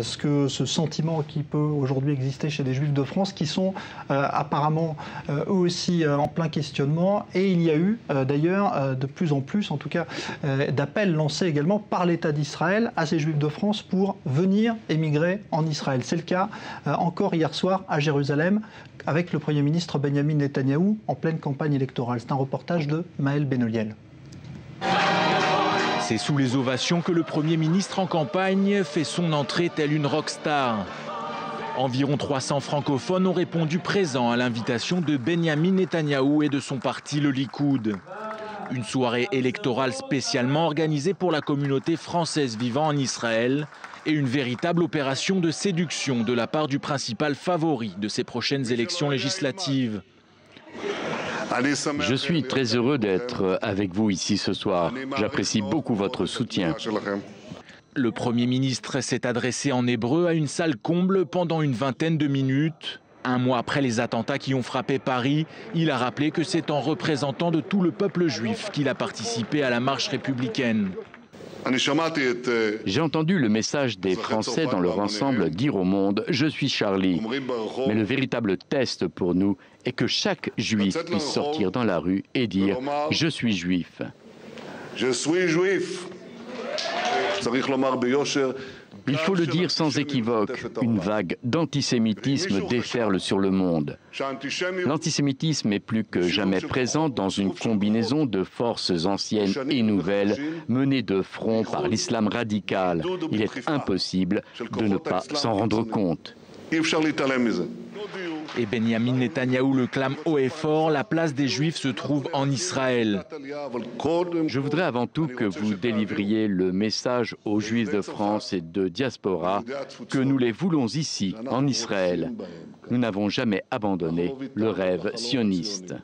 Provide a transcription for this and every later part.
Ce sentiment qui peut aujourd'hui exister chez des Juifs de France qui sont apparemment eux aussi en plein questionnement, et il y a eu d'ailleurs de plus en plus en tout cas d'appels lancés également par l'État d'Israël à ces Juifs de France pour venir émigrer en Israël. C'est le cas encore hier soir à Jérusalem avec le Premier ministre Benjamin Netanyahou en pleine campagne électorale. C'est un reportage de Maël Benoliel. C'est sous les ovations que le Premier ministre en campagne fait son entrée telle une rockstar. Environ 300 francophones ont répondu présents à l'invitation de Benjamin Netanyahou et de son parti, le Likoud. Une soirée électorale spécialement organisée pour la communauté française vivant en Israël et une véritable opération de séduction de la part du principal favori de ces prochaines élections législatives. Je suis très heureux d'être avec vous ici ce soir. J'apprécie beaucoup votre soutien. Le Premier ministre s'est adressé en hébreu à une salle comble pendant une vingtaine de minutes. Un mois après les attentats qui ont frappé Paris, il a rappelé que c'est en représentant de tout le peuple juif qu'il a participé à la marche républicaine. J'ai entendu le message des Français dans leur ensemble dire au monde « Je suis Charlie ». Mais le véritable test pour nous est que chaque juif puisse sortir dans la rue et dire « Je suis juif ». Je suis juif. Il faut le dire sans équivoque, une vague d'antisémitisme déferle sur le monde. L'antisémitisme est plus que jamais présent dans une combinaison de forces anciennes et nouvelles menées de front par l'islam radical. Il est impossible de ne pas s'en rendre compte. Et Benjamin Netanyahou le clame haut et fort, la place des Juifs se trouve en Israël. Je voudrais avant tout que vous délivriez le message aux Juifs de France et de diaspora que nous les voulons ici, en Israël. Nous n'avons jamais abandonné le rêve sioniste.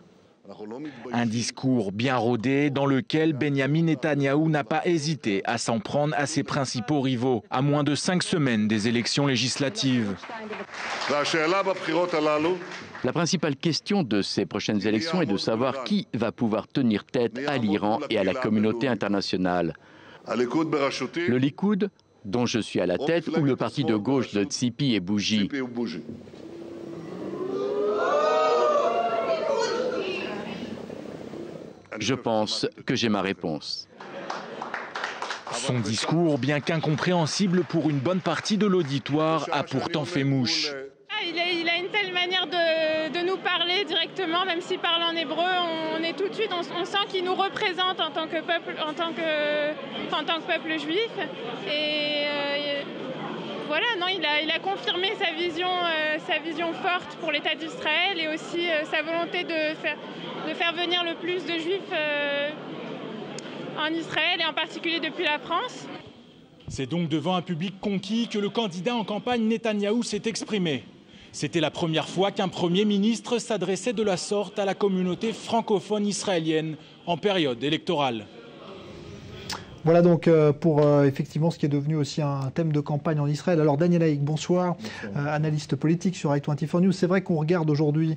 Un discours bien rodé dans lequel Benjamin Netanyahou n'a pas hésité à s'en prendre à ses principaux rivaux, à moins de 5 semaines des élections législatives. La principale question de ces prochaines élections est de savoir qui va pouvoir tenir tête à l'Iran et à la communauté internationale. Le Likoud, dont je suis à la tête, ou le parti de gauche de Tzipi et Bougie. Je pense que j'ai ma réponse. Son discours, bien qu'incompréhensible pour une bonne partie de l'auditoire, a pourtant fait mouche. Il a une telle manière de nous parler directement, même s'il parle en hébreu, on est tout de suite, on sent qu'il nous représente en tant que peuple juif. Et voilà, non, il a confirmé sa vision forte pour l'État d'Israël et aussi sa volonté de faire venir le plus de Juifs en Israël et en particulier depuis la France. C'est donc devant un public conquis que le candidat en campagne Netanyahou s'est exprimé. C'était la première fois qu'un Premier ministre s'adressait de la sorte à la communauté francophone israélienne en période électorale. Voilà donc pour effectivement ce qui est devenu aussi un thème de campagne en Israël. Alors Daniel Haïk, bonsoir, analyste politique sur i24 News. C'est vrai qu'on regarde aujourd'hui